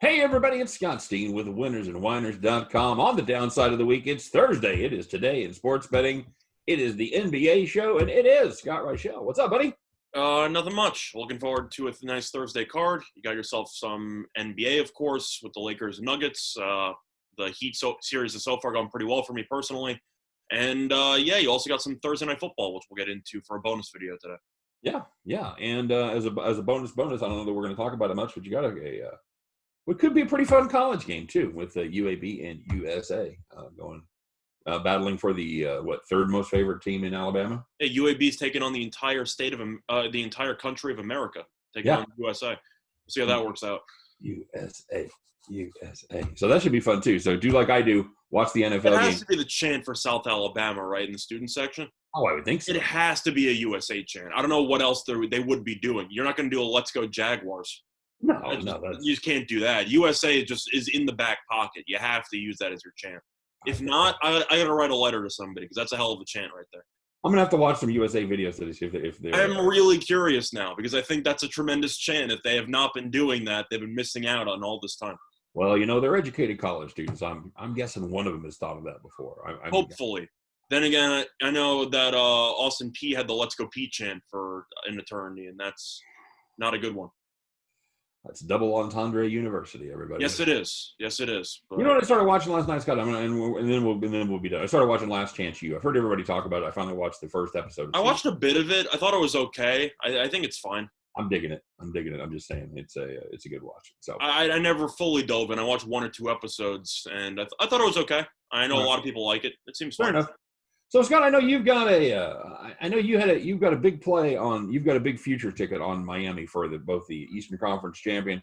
Hey everybody, it's Scott Steen with winnersandwhiners.com. On the downside of the week, it's Thursday. It is Today in Sports Betting. It is the NBA show, and it is Scott Reichel. What's up, buddy? Nothing much. Looking forward to a nice Thursday card. You got yourself some NBA, of course, with the Lakers and Nuggets. The Heat series is so far going pretty well for me personally. And, you also got some Thursday Night Football, which we'll get into for a bonus video today. Yeah. And as a bonus, I don't know that we're going to talk about it much, but you got what could be a pretty fun college game, too, with UAB and USA battling for the, third most favorite team in Alabama? Yeah, UAB is taking on the entire the entire country of America, taking on USA. We'll see how that works out. USA. So that should be fun, too. So do like I do, watch the NFL game. It has to be the chant for South Alabama, right, in the student section? Oh, I would think so. It has to be a USA chant. I don't know what else they would be doing. You're not going to do a Let's Go Jaguars. No, you just can't do that. USA just is in the back pocket. You have to use that as your chant. If not, I got to write a letter to somebody because that's a hell of a chant right there. I'm gonna have to watch some USA videos to see if they're. I'm really curious now because I think that's a tremendous chant. If they have not been doing that, they've been missing out on all this time. Well, they're educated college students. I'm guessing one of them has thought of that before. Hopefully. Then again, I know that Austin P had the "Let's Go P" chant for an eternity, and that's not a good one. That's double entendre university, everybody. Yes, it is. But... You know what I started watching last night, Scott? And then we'll be done. I started watching Last Chance U. I've heard everybody talk about it. I finally watched the first episode. I watched a bit of it. I thought it was okay. I think it's fine. I'm digging it. I'm just saying it's a good watch. So I never fully dove in. I watched 1 or 2 episodes, and I thought it was okay. I know a lot of people like it. It seems fair fun. enough. So Scott, I know you've got you've got a big play on. You've got a big future ticket on Miami for both the Eastern Conference champion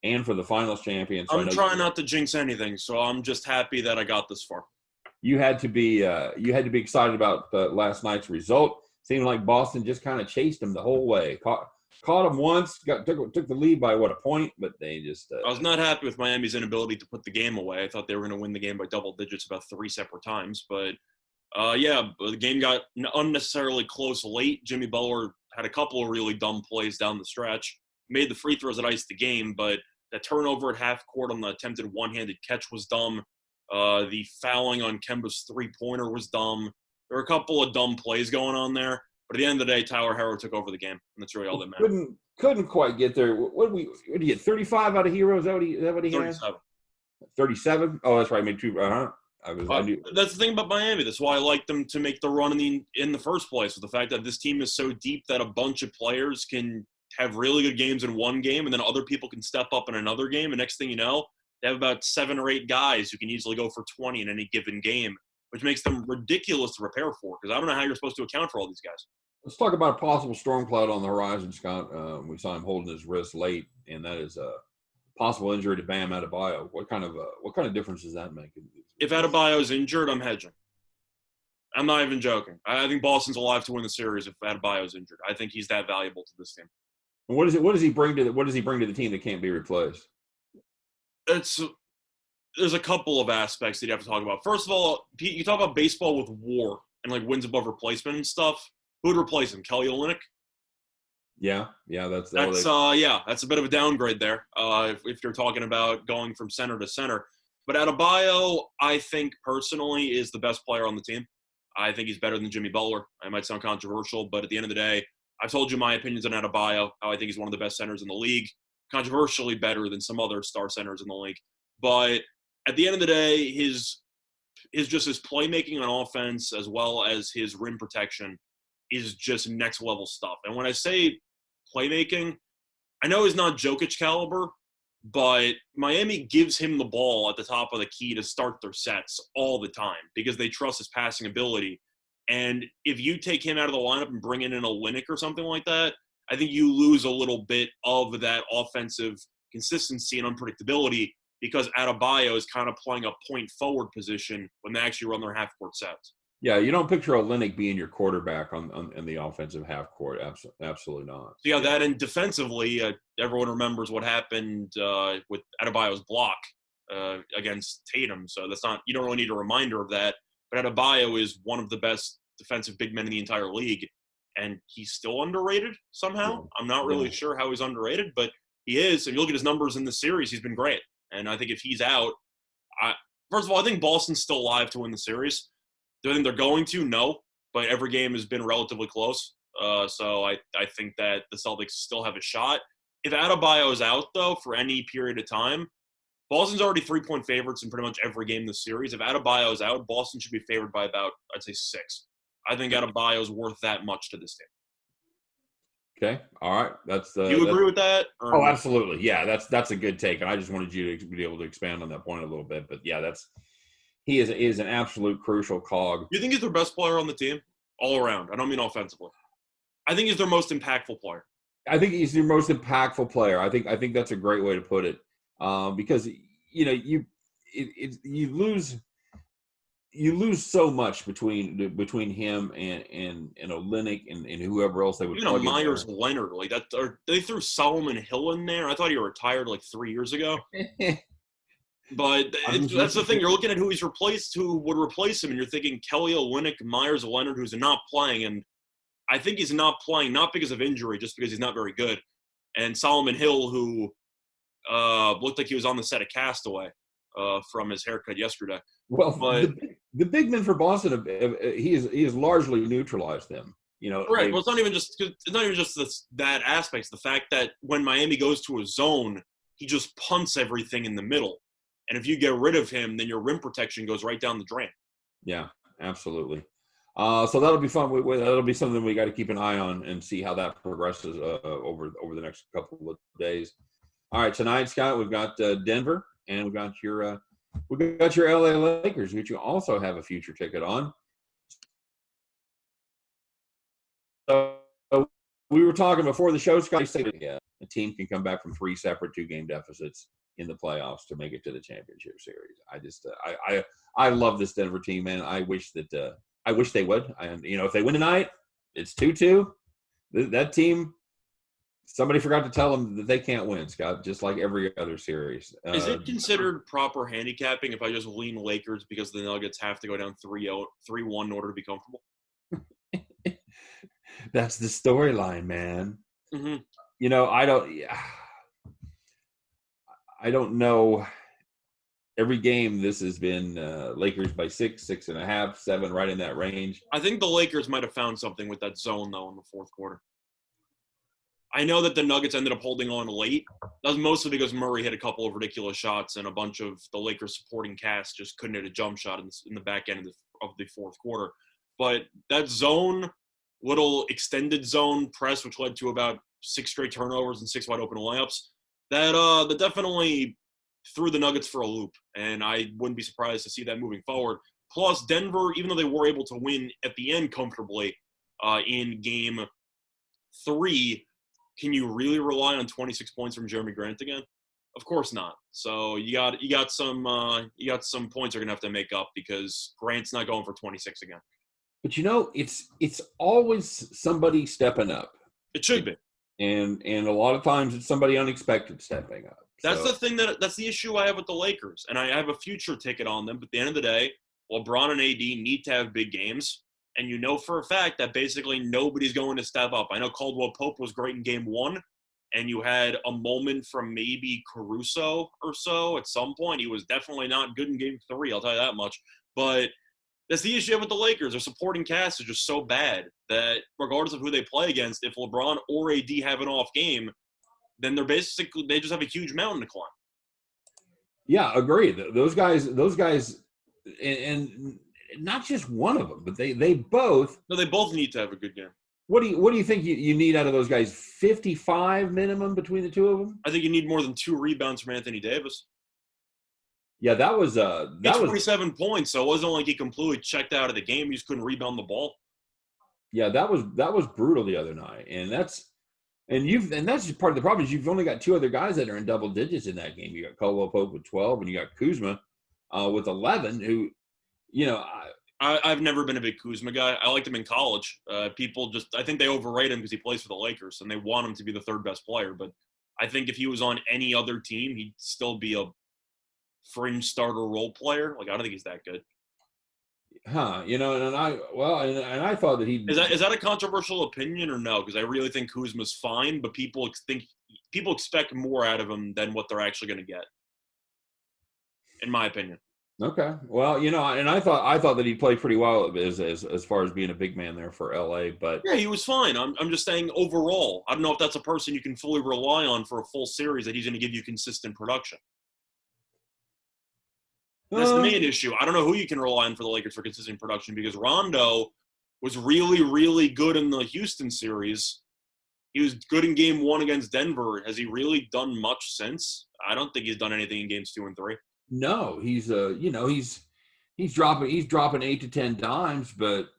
and for the finals champion. So I'm trying not to jinx anything, so I'm just happy that I got this far. You had to be excited about last night's result. Seemed like Boston just kind of chased them the whole way. Caught them once, took the lead by a point, but they just. I was not happy with Miami's inability to put the game away. I thought they were going to win the game by double digits about 3 separate times, but the game got unnecessarily close late. Jimmy Butler had a couple of really dumb plays down the stretch, made the free throws that iced the game, but that turnover at half court on the attempted one-handed catch was dumb. The fouling on Kemba's three-pointer was dumb. There were a couple of dumb plays going on there. But at the end of the day, Tyler Herro took over the game, and that's really all that matters. Couldn't quite get there. What did he get? 35 out of Herro? Is that what he 37. had? 37? Oh, that's right. I made 2. That's the thing about Miami. That's why I like them to make the run in the first place, with the fact that this team is so deep that a bunch of players can have really good games in one game, and then other people can step up in another game. And next thing you know, they have about 7 or 8 guys who can easily go for 20 in any given game, which makes them ridiculous to prepare for because I don't know how you're supposed to account for all these guys. Let's talk about a possible storm cloud on the horizon, Scott. We saw him holding his wrist late, and that is a possible injury to Bam Adebayo. What kind of difference does that make? If Adebayo's injured, I'm hedging. I'm not even joking. I think Boston's alive to win the series if Adebayo's injured. I think he's that valuable to this team. And what does he bring to the team that can't be replaced? There's a couple of aspects that you have to talk about. First of all, you talk about baseball with WAR and like wins above replacement and stuff. Who'd replace him? Kelly Olynyk? Yeah, that's a bit of a downgrade there. If you're talking about going from center to center, but Adebayo, I think personally is the best player on the team. I think he's better than Jimmy Butler. I might sound controversial, but at the end of the day, I've told you my opinions on Adebayo. How I think he's one of the best centers in the league. Controversially better than some other star centers in the league, but at the end of the day, his playmaking on offense as well as his rim protection is just next level stuff. And when I say playmaking, I know he's not Jokic caliber, but Miami gives him the ball at the top of the key to start their sets all the time because they trust his passing ability. And if you take him out of the lineup and bring in an Olynyk or something like that, I think you lose a little bit of that offensive consistency and unpredictability because Adebayo is kind of playing a point forward position when they actually run their half-court sets. Yeah, you don't picture Olynyk being your quarterback on the offensive half court. Absolutely not. So that, and defensively, everyone remembers what happened with Adebayo's block against Tatum. So you don't really need a reminder of that. But Adebayo is one of the best defensive big men in the entire league, and he's still underrated somehow. I'm not really sure how he's underrated, but he is. And you look at his numbers in the series, he's been great. And I think if he's out, first of all, I think Boston's still alive to win the series. Do I think they're going to? No. But every game has been relatively close. So I think that the Celtics still have a shot. If Adebayo is out, though, for any period of time, Boston's already 3-point favorites in pretty much every game this series. If Adebayo is out, Boston should be favored by about, I'd say, 6. I think Adebayo is worth that much to this team. Okay, all right. That's Do you agree with that? Oh, absolutely. Yeah, that's a good take, and I just wanted you to be able to expand on that point a little bit. But yeah, he is an absolute crucial cog. You think he's their best player on the team all around? I don't mean offensively. I think he's their most impactful player. I think he's the most impactful player. I think that's a great way to put it, because you lose so much between him and Olynyk and whoever else they would. Even Myers Leonard, like that. They threw Solomon Hill in there. I thought he retired like 3 years ago. But that's the thing. You're looking at who he's replaced, who would replace him, and you're thinking Kelly Olynyk, Myers Leonard, who's not playing, and I think he's not playing not because of injury, just because he's not very good. And Solomon Hill, who looked like he was on the set of Castaway from his haircut yesterday. Well, but the big men for Boston, he has largely neutralized them. Right. Well, it's not even just that aspect. It's the fact that when Miami goes to a zone, he just punts everything in the middle. And if you get rid of him, then your rim protection goes right down the drain. Yeah, absolutely. So that'll be fun. That'll be something we got to keep an eye on and see how that progresses over the next couple of days. All right, tonight, Scott, we've got Denver, and we've got your LA Lakers, which you also have a future ticket on. So we were talking before the show, Scott, said a team can come back from 3 separate 2-game deficits in the playoffs to make it to the championship series. I just I love this Denver team, man. I wish they would. And if they win tonight, it's 2-2. That team, somebody forgot to tell them that they can't win, Scott, just like every other series. Is it considered proper handicapping if I just lean Lakers because the Nuggets have to go down 3-1 in order to be comfortable? That's the storyline, man. Mm-hmm. I don't know. Every game, this has been Lakers by 6, 6.5, 7, right in that range. I think the Lakers might have found something with that zone, though, in the fourth quarter. I know that the Nuggets ended up holding on late. That was mostly because Murray hit a couple of ridiculous shots, and a bunch of the Lakers supporting cast just couldn't hit a jump shot in the back end of the fourth quarter. But that zone, little extended zone press, which led to about 6 straight turnovers and 6 wide open layups, that definitely threw the Nuggets for a loop, and I wouldn't be surprised to see that moving forward. Plus, Denver, even though they were able to win at the end comfortably in Game 3, can you really rely on 26 points from Jeremy Grant again? Of course not. So you got some points you're gonna have to make up because Grant's not going for 26 again. But it's always somebody stepping up. It should be. And a lot of times it's somebody unexpected stepping up. That's that's the issue I have with the Lakers. And I have a future ticket on them. But at the end of the day, LeBron and AD need to have big games. And you know for a fact that basically nobody's going to step up. I know Caldwell Pope was great in Game 1. And you had a moment from maybe Caruso or so at some point. He was definitely not good in Game 3, I'll tell you that much. But that's the issue with the Lakers. Their supporting cast is just so bad that regardless of who they play against, if LeBron or AD have an off game, then they just have a huge mountain to climb. Yeah, agreed. Those guys, and not just one of them, but they both. No, they both need to have a good game. What do you think you need out of those guys? 55 minimum between the two of them? I think you need more than 2 rebounds from Anthony Davis. Yeah, that was 47 points, so it wasn't like he completely checked out of the game. He just couldn't rebound the ball. Yeah, that was brutal the other night, and that's just part of the problem is you've only got 2 other guys that are in double digits in that game. You got Caldwell Pope with 12, and you got Kuzma with 11. Who, I've never been a big Kuzma guy. I liked him in college. I think they overrate him because he plays for the Lakers, and they want him to be the 3rd best player. But I think if he was on any other team, he'd still be a fringe starter role player. Like, I don't think he's that good. And I thought that he is that a controversial opinion or no? Because I really think Kuzma's fine, but people expect more out of him than what they're actually going to get. in my opinion. Okay. Well, and I thought that he played pretty well as far as being a big man there for LA, but Yeah, he was fine. I'm just saying overall, I don't know if that's a person you can fully rely on for a full series that he's going to give you consistent production. And that's the uh, main issue. I don't know who you can rely on for the Lakers for consistent production because Rondo was really, really good in the Houston series. He was good in game 1 against Denver. Has he really done much since? I don't think he's done anything in games 2 and 3. no, he's dropping 8 to 10 dimes, but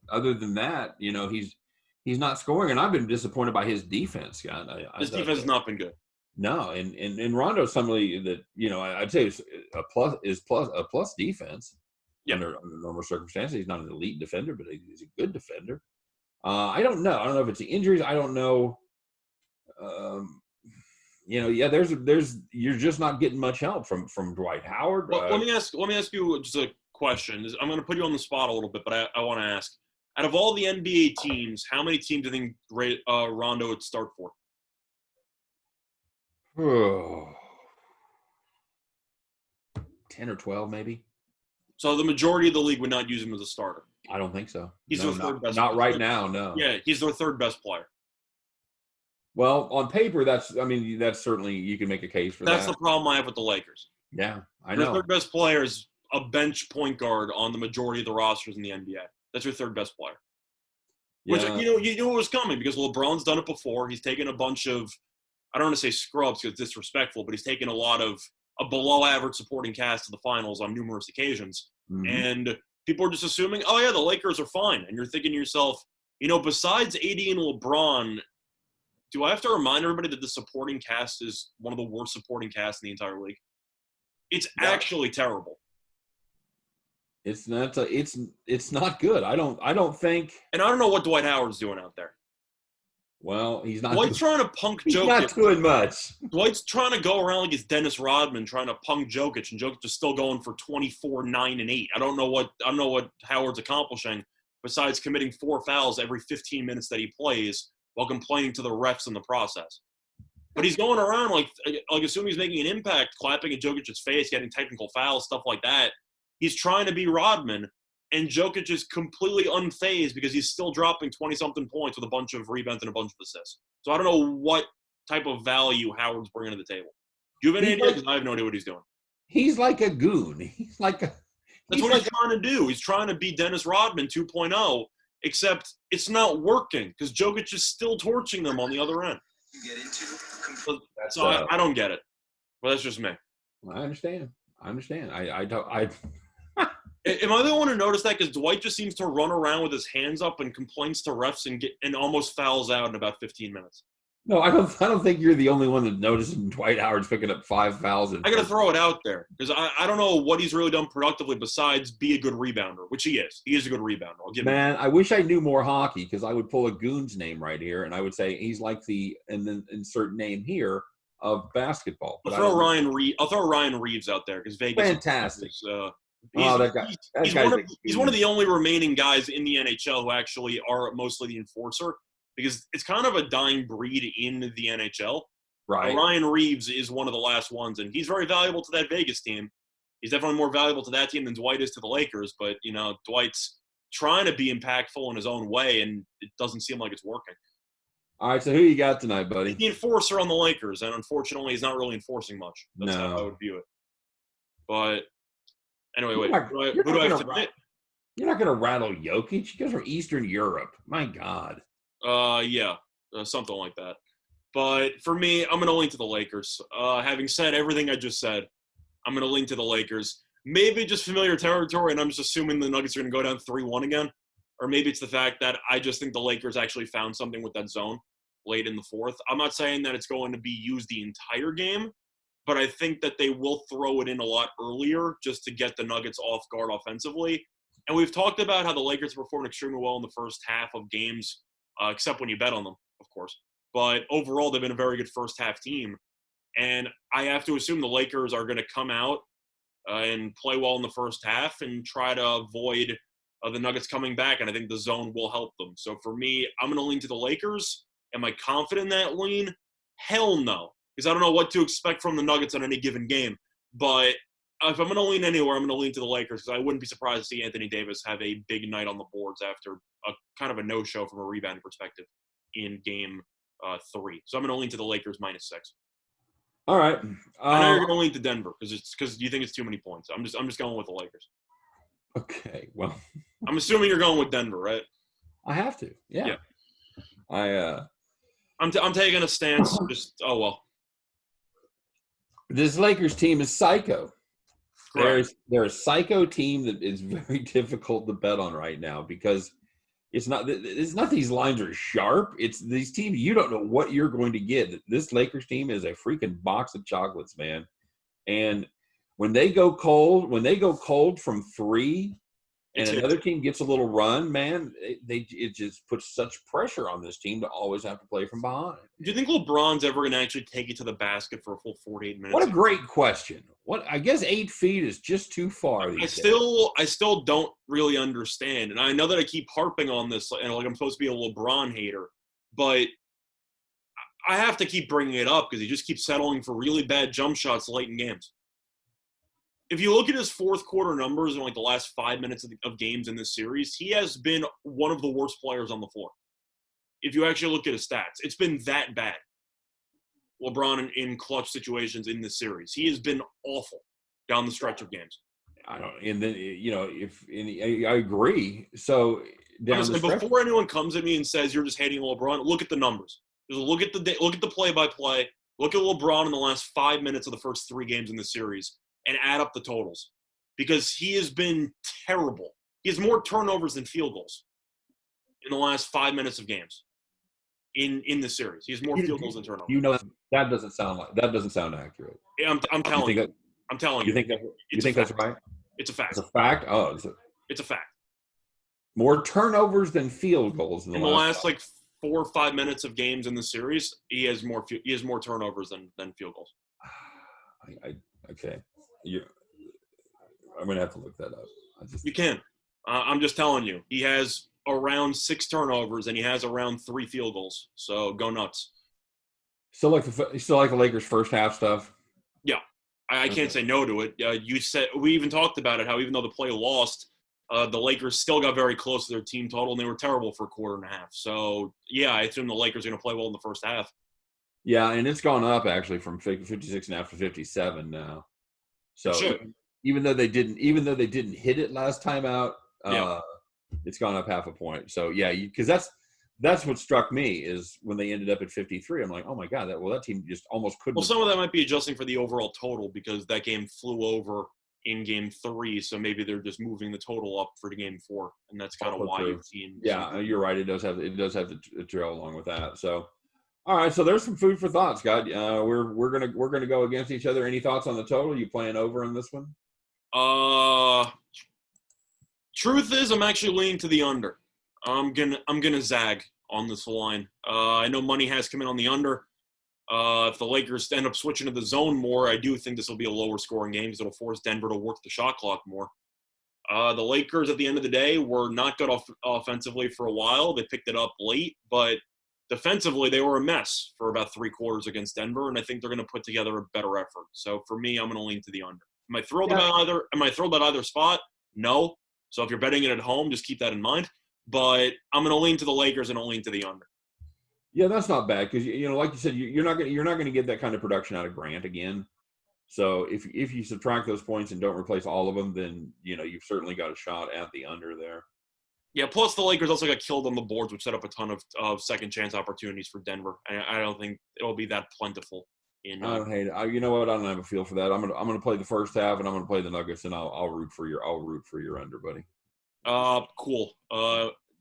other than that, he's not scoring, and I've been disappointed by his defense. God, I His thought defense has not been good. no, and Rondo's somebody that I'd say is a plus defense Yeah. under normal circumstances. He's not an elite defender, but he's a good defender. I don't know. I don't know if it's the injuries. I don't know. Yeah, there's you're just not getting much help from Dwight Howard. Well, let me ask you just a question. I'm going to put you on the spot a little bit, but I want to ask: out of all the NBA teams, how many teams do you think Rondo would start for? 10 or 12, maybe. So the majority of the league would not use him as a starter. I don't think so. He's No, their third best. Not right now. No. Yeah, he's their third best player. Well, on paper, that's certainly you can make a case for that. That's the problem I have with the Lakers. Yeah, I Their know. third best player is a bench point guard on the majority of the rosters in the NBA. That's your third best player. Which Yeah. you knew it was coming because LeBron's done it before. He's taken a bunch of, I don't want to say scrubs because it's disrespectful, but he's taken a lot of a below average supporting cast to the finals on numerous occasions. Mhm. And people are just assuming, oh yeah, the Lakers are fine. And you're thinking to yourself, besides AD and LeBron, do I have to remind everybody that the supporting cast is one of the worst supporting casts in the entire league? It's actually terrible. It's not. It's not good. I don't think. And I don't know what Dwight Howard's doing out there. Well, he's not. Dwight's trying to punk Jokic. He's not doing much. Dwight's trying to go around like it's Dennis Rodman trying to punk Jokic, and Jokic is still going for 24, 9, and 8. I don't know what Howard's accomplishing besides committing 4 fouls every 15 minutes that he plays while complaining to the refs in the process. But he's going around like as soon as he's making an impact, clapping at Jokic's face, getting technical fouls, stuff like that. He's trying to be Rodman, and Jokic is completely unfazed because he's still dropping 20-something points with a bunch of rebounds and a bunch of assists. So I don't know what type of value Howard's bringing to the table. Do you have any idea? Because I have no idea what he's doing. He's like a goon. He's trying to do. He's trying to be Dennis Rodman 2.0, except it's not working because Jokic is still torching them on the other end. So I don't get it. Well, that's just me. I understand. I don't. Am I the one who noticed that? Because Dwight just seems to run around with his hands up and complains to refs and almost fouls out in about 15 minutes. No, I don't think you're the only one that notices Dwight Howard's picking up 5 fouls. I got to throw it out there because I don't know what he's really done productively besides be a good rebounder, which he is. He is a good rebounder. I'll give him. Man, I wish I knew more hockey because I would pull a goon's name right here and I would say he's like and then insert name here of basketball. I'll throw Ryan Reeves out there because Vegas. Fantastic. He's one of the only remaining guys in the NHL who actually are mostly the enforcer because it's kind of a dying breed in the NHL. Right. Ryan Reeves is one of the last ones, and he's very valuable to that Vegas team. He's definitely more valuable to that team than Dwight is to the Lakers, but, Dwight's trying to be impactful in his own way, and it doesn't seem like it's working. All right, so who you got tonight, buddy? He's the enforcer on the Lakers, and unfortunately he's not really enforcing much. That's how I would view it. But anyway, who do I have to – You're not going to rattle Jokic? You guys are Eastern Europe. My God. Yeah, something like that. But for me, I'm going to lean to the Lakers. Having said everything I just said, I'm going to lean to the Lakers. Maybe just familiar territory, and I'm just assuming the Nuggets are going to go down 3-1 again. Or maybe it's the fact that I just think the Lakers actually found something with that zone late in the fourth. I'm not saying that it's going to be used the entire game, but I think that they will throw it in a lot earlier just to get the Nuggets off guard offensively. And we've talked about how the Lakers performed extremely well in the first half of games, except when you bet on them, of course. But overall, they've been a very good first-half team. And I have to assume the Lakers are going to come out and play well in the first half and try to avoid the Nuggets coming back. And I think the zone will help them. So for me, I'm going to lean to the Lakers. Am I confident in that lean? Hell no. Because I don't know what to expect from the Nuggets on any given game. But if I'm going to lean anywhere, I'm going to lean to the Lakers because I wouldn't be surprised to see Anthony Davis have a big night on the boards after a kind of a no-show from a rebounding perspective in Game 3. So I'm going to lean to the Lakers -6. All right. I know you're going to lean to Denver because you think it's too many points. I'm just going with the Lakers. Okay. Well, I'm assuming you're going with Denver, right? I have to. Yeah. I'm taking a stance. This Lakers team is psycho. Correct. They're a psycho team that is very difficult to bet on right now because it's not these lines are sharp. It's these teams you don't know what you're going to get. This Lakers team is a freaking box of chocolates, man. And when they go cold from 3 and another team gets a little run, man, it just puts such pressure on this team to always have to play from behind. Do you think LeBron's ever going to actually take it to the basket for a full 48 minutes? What a great question. I guess 8 feet is just too far. I still don't really understand. And I know that I keep harping on this and like I'm supposed to be a LeBron hater, but I have to keep bringing it up because he just keeps settling for really bad jump shots late in games. If you look at his fourth quarter numbers in like the last 5 minutes of games in this series, he has been one of the worst players on the floor. If you actually look at his stats, it's been that bad. LeBron in clutch situations in this series, he has been awful down the stretch of games. I don't, and then I agree. So before anyone comes at me and says you're just hating LeBron, look at the numbers. Just look at the play-by-play. Look at LeBron in the last 5 minutes of the first 3 games in the series. And add up the totals because he has been terrible. He has more turnovers than field goals in the last 5 minutes of games in the series. He has more field goals than turnovers. That doesn't sound accurate. Yeah, I'm telling you. I'm telling you. You think that's right? It's a fact. It's a fact. Oh, it's a fact. More turnovers than field goals in the last like 4 or 5 minutes of games in the series. He has more turnovers than field goals. Okay. I'm going to have to look that up. You can. I'm just telling you. He has around 6 turnovers, and he has around 3 field goals. So go nuts. Still like the Lakers' first half stuff? Yeah. I can't say no to it. We even talked about it, how even though the play lost, the Lakers still got very close to their team total, and they were terrible for a quarter and a half. So, yeah, I assume the Lakers are going to play well in the first half. Yeah, and it's gone up, actually, from 56.5 to 57 now. So even though they didn't hit it last time out, it's gone up half a point. So yeah, because that's what struck me is when they ended up at 53. I'm like, oh my god, that team just almost couldn't. Well, some of that might be adjusting for the overall total because that game flew over in Game 3, so maybe they're just moving the total up for the Game 4, and that's kind of why you've seen. Yeah, you're right. It does have to trail along with that. So. All right, so there's some food for thought, Scott. We're gonna go against each other. Any thoughts on the total? You playing over on this one? Truth is, I'm actually leaning to the under. I'm gonna zag on this line. I know money has come in on the under. If the Lakers end up switching to the zone more, I do think this will be a lower scoring game because it'll force Denver to work the shot clock more. The Lakers, at the end of the day, were not good offensively for a while. They picked it up late, but defensively, they were a mess for about 3 quarters against Denver, and I think they're going to put together a better effort. So for me, I'm going to lean to the under. Am I thrilled at either spot? No. So if you're betting it at home, just keep that in mind. But I'm going to lean to the Lakers and I'll lean to the under. Yeah, that's not bad because like you said, you're not going to get that kind of production out of Grant again. So if you subtract those points and don't replace all of them, then you've certainly got a shot at the under there. Yeah, plus the Lakers also got killed on the boards, which set up a ton of second chance opportunities for Denver. I don't think it'll be that plentiful. I don't hate it. You know what? I don't have a feel for that. I'm gonna play the first half, and I'm gonna play the Nuggets, and I'll root for your under, buddy. Cool.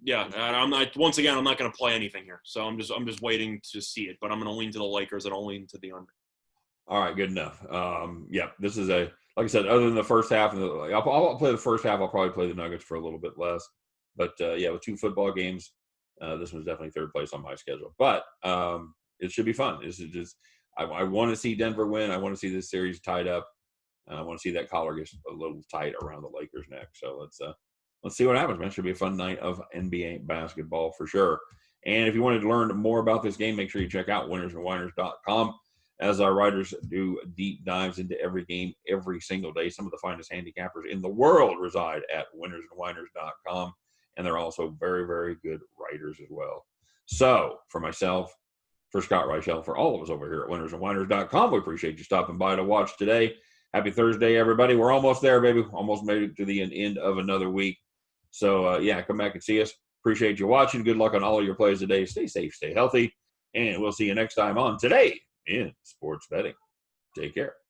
Yeah. I'm not gonna play anything here, so I'm just waiting to see it. But I'm gonna lean to the Lakers, and I'll lean to the under. All right, good enough. Yeah, this is like I said, other than the first half, I'll play the first half. I'll probably play the Nuggets for a little bit less. But, with 2 football games, this one's definitely third place on my schedule. But it should be fun. This is just I want to see Denver win. I want to see this series tied up. I want to see that collar get a little tight around the Lakers' neck. So let's see what happens, man. It should be a fun night of NBA basketball for sure. And if you wanted to learn more about this game, make sure you check out winnersandwhiners.com. as our writers do deep dives into every game every single day. Some of the finest handicappers in the world reside at winnersandwhiners.com, and they're also very, very good writers as well. So for myself, for Scott Reichel, for all of us over here at winnersandwhiners.com, we appreciate you stopping by to watch today. Happy Thursday, everybody. We're almost there, baby. Almost made it to the end of another week. So, come back and see us. Appreciate you watching. Good luck on all of your plays today. Stay safe, stay healthy, and we'll see you next time on Today in Sports Betting. Take care.